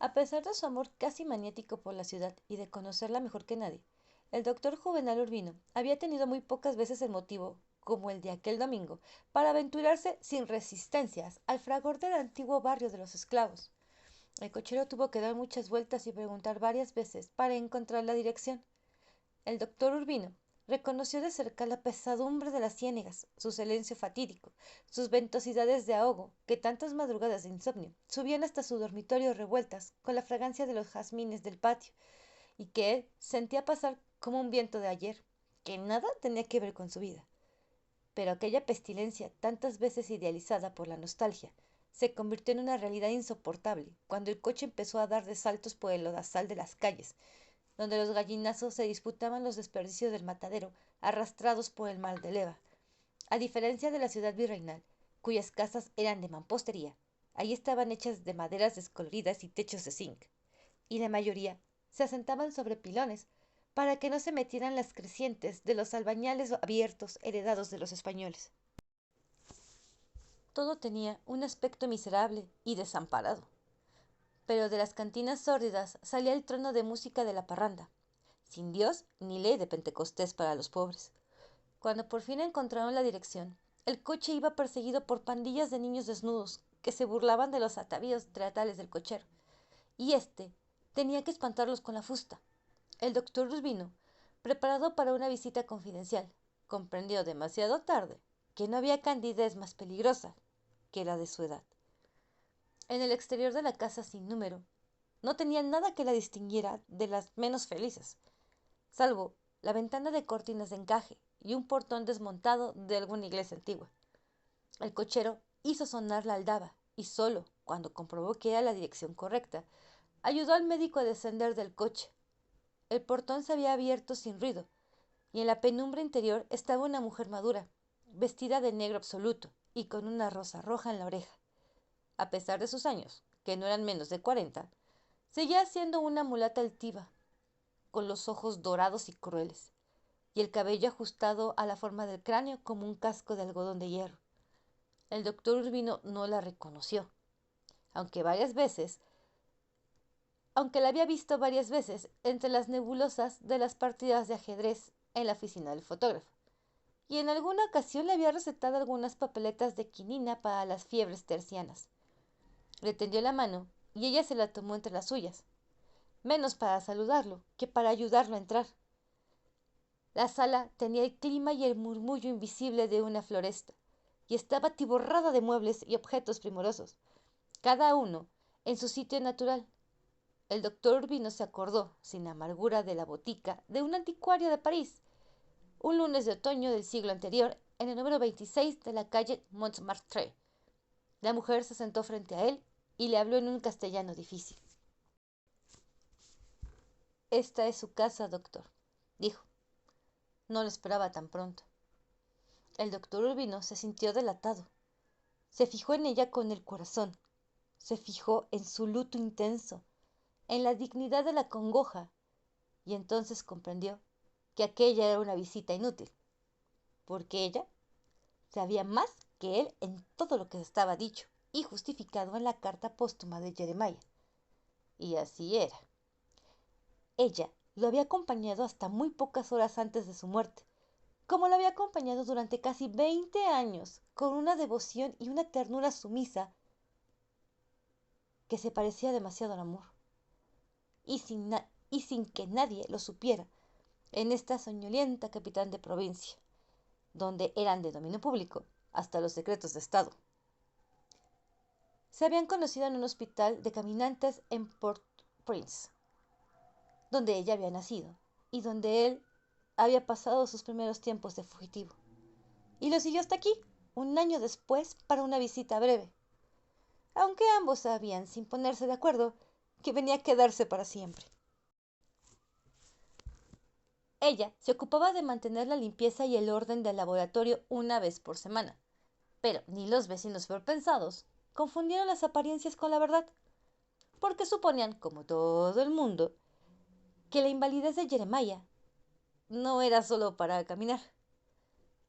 A pesar de su amor casi maniático por la ciudad y de conocerla mejor que nadie, el doctor Juvenal Urbino había tenido muy pocas veces el motivo, como el de aquel domingo, para aventurarse sin resistencias al fragor del antiguo barrio de los esclavos. El cochero tuvo que dar muchas vueltas y preguntar varias veces para encontrar la dirección. El doctor Urbino reconoció de cerca la pesadumbre de las ciénegas, su silencio fatídico, sus ventosidades de ahogo, que tantas madrugadas de insomnio subían hasta su dormitorio revueltas con la fragancia de los jazmines del patio, y que él sentía pasar como un viento de ayer, que nada tenía que ver con su vida. Pero aquella pestilencia, tantas veces idealizada por la nostalgia, se convirtió en una realidad insoportable cuando el coche empezó a dar de saltos por el lodazal de las calles, donde los gallinazos se disputaban los desperdicios del matadero, arrastrados por el mal de leva. A diferencia de la ciudad virreinal, cuyas casas eran de mampostería, allí estaban hechas de maderas descoloridas y techos de zinc, y la mayoría se asentaban sobre pilones para que no se metieran las crecientes de los albañales abiertos heredados de los españoles. Todo tenía un aspecto miserable y desamparado, pero de las cantinas sórdidas salía el trono de música de la parranda, sin Dios ni ley de Pentecostés para los pobres. Cuando por fin encontraron la dirección, el coche iba perseguido por pandillas de niños desnudos que se burlaban de los atavíos teatrales del cochero, y éste tenía que espantarlos con la fusta. El doctor Urbino, preparado para una visita confidencial, comprendió demasiado tarde que no había candidez más peligrosa que la de su edad. En el exterior de la casa sin número, no tenía nada que la distinguiera de las menos felices, salvo la ventana de cortinas de encaje y un portón desmontado de alguna iglesia antigua. El cochero hizo sonar la aldaba y solo cuando comprobó que era la dirección correcta, ayudó al médico a descender del coche. El portón se había abierto sin ruido y en la penumbra interior estaba una mujer madura, vestida de negro absoluto y con una rosa roja en la oreja. A pesar de sus años, que no eran menos de 40, seguía siendo una mulata altiva, con los ojos dorados y crueles, y el cabello ajustado a la forma del cráneo como un casco de algodón de hierro. El doctor Urbino no la reconoció, aunque varias veces, aunque la había visto varias veces entre las nebulosas de las partidas de ajedrez en la oficina del fotógrafo, y en alguna ocasión le había recetado algunas papeletas de quinina para las fiebres tercianas. Le tendió la mano y ella se la tomó entre las suyas, menos para saludarlo que para ayudarlo a entrar. La sala tenía el clima y el murmullo invisible de una floresta, y estaba atiborrada de muebles y objetos primorosos, cada uno en su sitio natural. El doctor Urbino se acordó, sin amargura, de la botica de un anticuario de París, un lunes de otoño del siglo anterior, en el número 26 de la calle Montmartre. La mujer se sentó frente a él y le habló en un castellano difícil. Esta es su casa, doctor, dijo. No lo esperaba tan pronto. El doctor Urbino se sintió delatado. Se fijó en ella con el corazón. Se fijó en su luto intenso, en la dignidad de la congoja, y entonces comprendió que aquella era una visita inútil, porque ella sabía más que él en todo lo que estaba dicho y justificado en la carta póstuma de Jeremiah. Y así era. Ella lo había acompañado hasta muy pocas horas antes de su muerte, como lo había acompañado durante casi 20 años, con una devoción y una ternura sumisa que se parecía demasiado al amor, y sin que nadie lo supiera, en esta soñolienta capital de provincia, donde eran de dominio público hasta los secretos de Estado. Se habían conocido en un hospital de caminantes en Port-au-Prince, donde ella había nacido y donde él había pasado sus primeros tiempos de fugitivo. Y lo siguió hasta aquí, un año después, para una visita breve, aunque ambos sabían, sin ponerse de acuerdo, que venía a quedarse para siempre. Ella se ocupaba de mantener la limpieza y el orden del laboratorio una vez por semana, pero ni los vecinos peor pensados confundieron las apariencias con la verdad, porque suponían, como todo el mundo, que la invalidez de Jeremiah no era solo para caminar.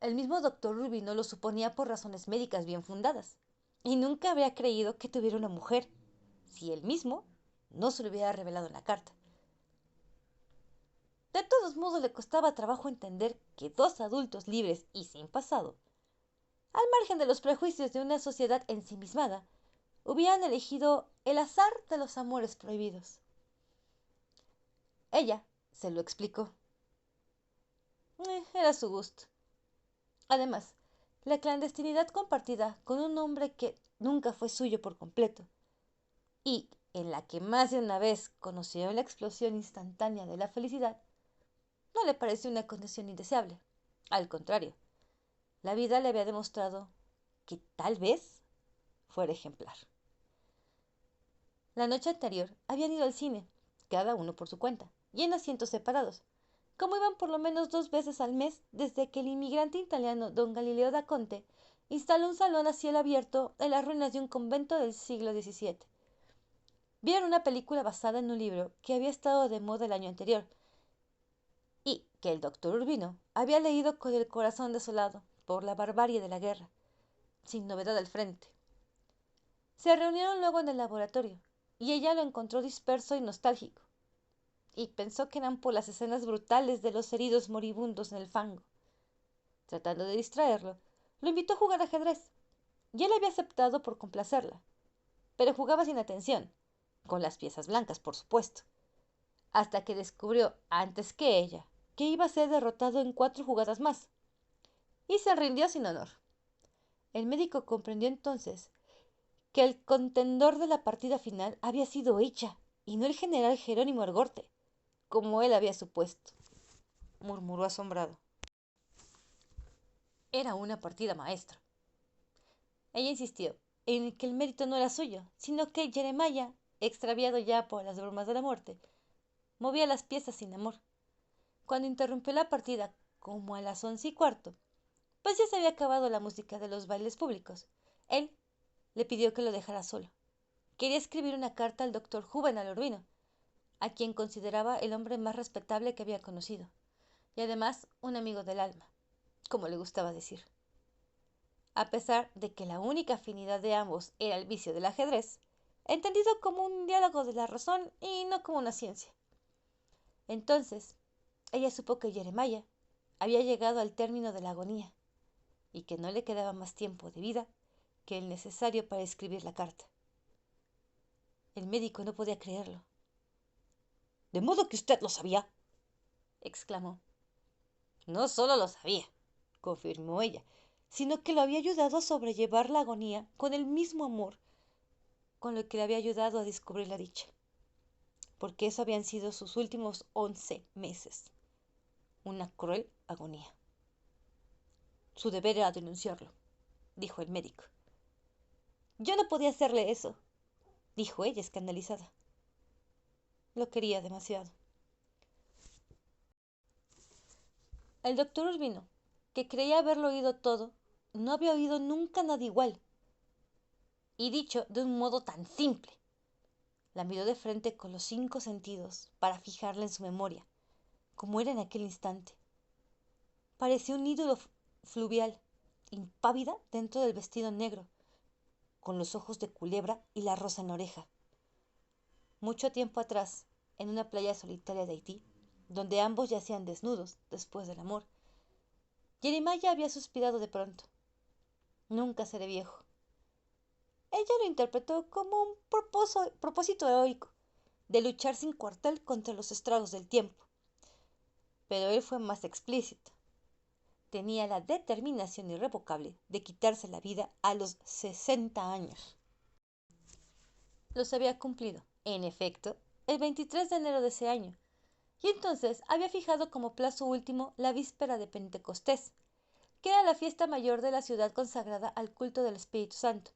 El mismo doctor Rubino lo suponía por razones médicas bien fundadas, y nunca había creído que tuviera una mujer, si él mismo no se lo hubiera revelado en la carta. De todos modos, le costaba trabajo entender que dos adultos libres y sin pasado, al margen de los prejuicios de una sociedad ensimismada, hubieran elegido el azar de los amores prohibidos. Ella se lo explicó. Era su gusto. Además, la clandestinidad compartida con un hombre que nunca fue suyo por completo, y en la que más de una vez conoció la explosión instantánea de la felicidad, no le pareció una condición indeseable. Al contrario, la vida le había demostrado que tal vez fuera ejemplar. La noche anterior habían ido al cine, cada uno por su cuenta, y en asientos separados, como iban por lo menos 2 veces al mes desde que el inmigrante italiano don Galileo da Conte instaló un salón a cielo abierto en las ruinas de un convento del siglo XVII. Vieron una película basada en un libro que había estado de moda el año anterior y que el doctor Urbino había leído con el corazón desolado por la barbarie de la guerra, sin novedad al frente. Se reunieron luego en el laboratorio y ella lo encontró disperso y nostálgico, y pensó que eran por las escenas brutales de los heridos moribundos en el fango. Tratando de distraerlo, lo invitó a jugar ajedrez, y él había aceptado por complacerla, pero jugaba sin atención, con las piezas blancas, por supuesto, hasta que descubrió, antes que ella, que iba a ser derrotado en 4 jugadas más, y se rindió sin honor. El médico comprendió entonces que el contendor de la partida final había sido ella, y no el general Jerónimo Argorte, como él había supuesto, murmuró asombrado. Era una partida maestra. Ella insistió en que el mérito no era suyo, sino que Jeremiah, extraviado ya por las bromas de la muerte, movía las piezas sin amor. Cuando interrumpió la partida, como a las 11:15, pues ya se había acabado la música de los bailes públicos, él le pidió que lo dejara solo. Quería escribir una carta al doctor Juvenal Urbino, a quien consideraba el hombre más respetable que había conocido, y además un amigo del alma, como le gustaba decir. A pesar de que la única afinidad de ambos era el vicio del ajedrez, entendido como un diálogo de la razón y no como una ciencia. Entonces, ella supo que Jeremiah había llegado al término de la agonía y que no le quedaba más tiempo de vida que el necesario para escribir la carta. El médico no podía creerlo. «¿De modo que usted lo sabía?», exclamó. «No solo lo sabía», confirmó ella, sino que lo había ayudado a sobrellevar la agonía con el mismo amor con lo que le había ayudado a descubrir la dicha, porque eso habían sido sus últimos 11 meses, una cruel agonía. «Su deber era denunciarlo», dijo el médico. «Yo no podía hacerle eso», dijo ella escandalizada. Lo quería demasiado. El doctor Urbino, que creía haberlo oído todo, no había oído nunca nada igual, y dicho de un modo tan simple. La miró de frente con los 5 sentidos para fijarla en su memoria, como era en aquel instante. Parecía un ídolo fluvial, impávida dentro del vestido negro, con los ojos de culebra y la rosa en la oreja. Mucho tiempo atrás, en una playa solitaria de Haití, donde ambos yacían desnudos después del amor, Jeremiah había suspirado de pronto. «Nunca seré viejo». Ella lo interpretó como un propósito heroico, de luchar sin cuartel contra los estragos del tiempo. Pero él fue más explícito. Tenía la determinación irrevocable de quitarse la vida a los 60 años. Los había cumplido, en efecto, el 23 de enero de ese año, y entonces había fijado como plazo último la víspera de Pentecostés, que era la fiesta mayor de la ciudad consagrada al culto del Espíritu Santo.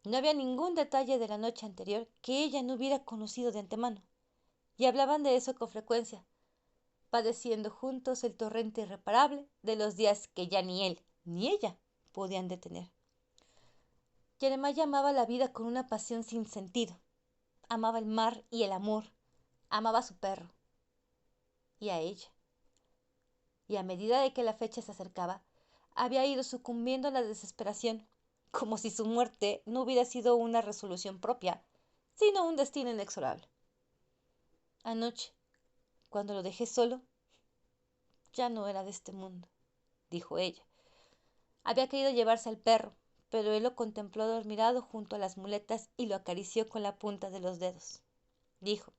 No había ningún detalle de la noche anterior que ella no hubiera conocido de antemano, y hablaban de eso con frecuencia, padeciendo juntos el torrente irreparable de los días que ya ni él ni ella podían detener. Jeremiah amaba la vida con una pasión sin sentido. Amaba el mar y el amor. Amaba a su perro. Y a ella. Y a medida de que la fecha se acercaba, había ido sucumbiendo a la desesperación, como si su muerte no hubiera sido una resolución propia, sino un destino inexorable. Anoche, cuando lo dejé solo, ya no era de este mundo, dijo ella. Había querido llevarse al perro, pero él lo contempló admirado junto a las muletas y lo acarició con la punta de los dedos. Dijo: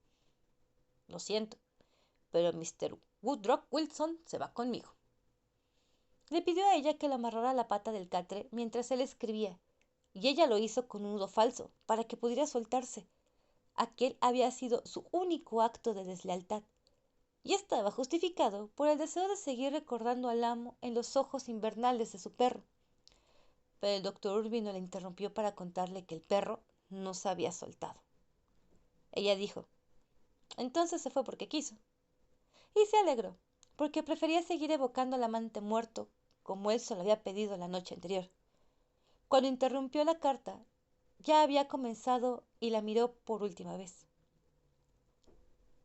lo siento, pero Mr. Woodrow Wilson se va conmigo. Le pidió a ella que le amarrara la pata del catre mientras él escribía, y ella lo hizo con un nudo falso para que pudiera soltarse. Aquel había sido su único acto de deslealtad, y estaba justificado por el deseo de seguir recordando al amo en los ojos invernales de su perro. Pero el doctor Urbino la interrumpió para contarle que el perro no se había soltado. Ella dijo: entonces se fue porque quiso. Y se alegró, porque prefería seguir evocando al amante muerto, como él se lo había pedido la noche anterior. Cuando interrumpió la carta, ya había comenzado y la miró por última vez.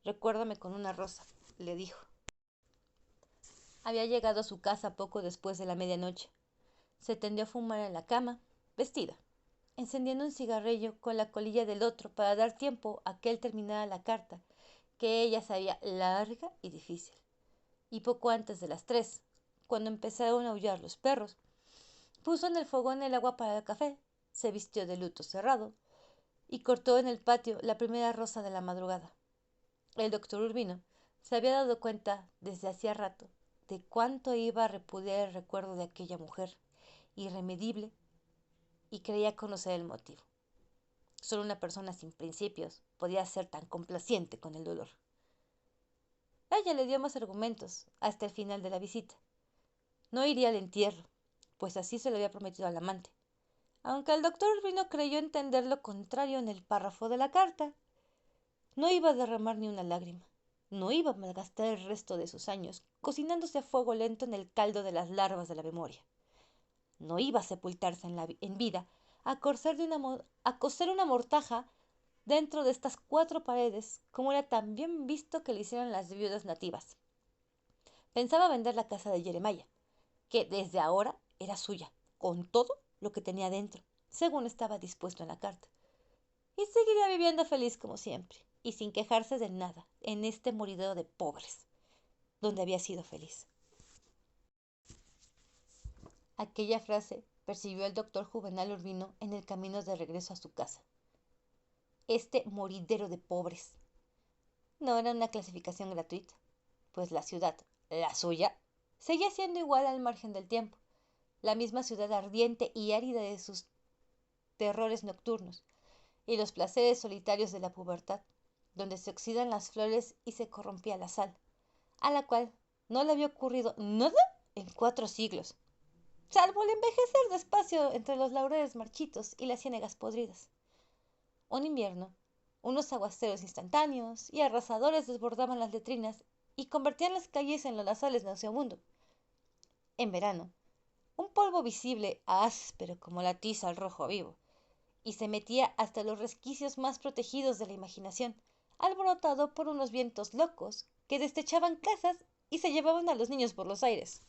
Recuérdame con una rosa, le dijo. Había llegado a su casa poco después de la medianoche. Se tendió a fumar en la cama, vestida, encendiendo un cigarrillo con la colilla del otro para dar tiempo a que él terminara la carta, que ella sabía larga y difícil. Y poco antes de las 3, cuando empezaron a aullar los perros, puso en el fogón el agua para el café, se vistió de luto cerrado y cortó en el patio la primera rosa de la madrugada. El doctor Urbino se había dado cuenta desde hacía rato de cuánto iba a repudiar el recuerdo de aquella mujer irremedible y creía conocer el motivo. Solo una persona sin principios podía ser tan complaciente con el dolor. Ella le dio más argumentos hasta el final de la visita. No iría al entierro, pues así se lo había prometido al amante, aunque el doctor Urbino creyó entender lo contrario en el párrafo de la carta. No iba a derramar ni una lágrima, no iba a malgastar el resto de sus años cocinándose a fuego lento en el caldo de las larvas de la memoria. No iba a sepultarse en vida a coser una mortaja dentro de estas 4 paredes, como era tan bien visto que lo hicieran las viudas nativas. Pensaba vender la casa de Jeremiah, que desde ahora era suya, con todo lo que tenía dentro, según estaba dispuesto en la carta. Y seguiría viviendo feliz como siempre, y sin quejarse de nada, en este moridero de pobres, donde había sido feliz. Aquella frase percibió el doctor Juvenal Urbino en el camino de regreso a su casa. Este moridero de pobres. No era una clasificación gratuita, pues la ciudad, la suya, seguía siendo igual al margen del tiempo, la misma ciudad ardiente y árida de sus terrores nocturnos y los placeres solitarios de la pubertad, donde se oxidan las flores y se corrompía la sal, a la cual no le había ocurrido nada en 4 siglos, salvo el envejecer despacio entre los laureles marchitos y las ciénegas podridas. Un invierno, unos aguaceros instantáneos y arrasadores desbordaban las letrinas y convertían las calles en lodazales nauseabundo. En verano, un polvo visible, áspero como la tiza al rojo vivo, y se metía hasta los resquicios más protegidos de la imaginación, alborotado por unos vientos locos que destechaban casas y se llevaban a los niños por los aires.